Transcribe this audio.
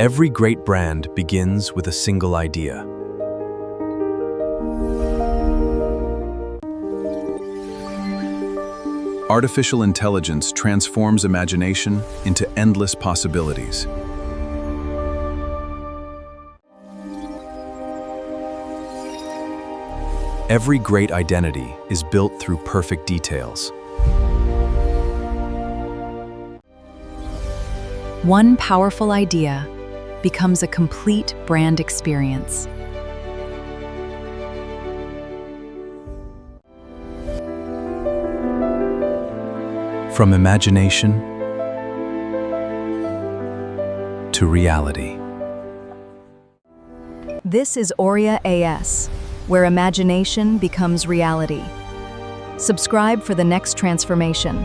Every great brand begins with a single idea. Artificial intelligence transforms imagination into endless possibilities. Every great identity is built through perfect details. One powerful idea becomes a complete brand experience. From imagination to reality. This is ORIAAS, where imagination becomes reality. Subscribe for the next transformation.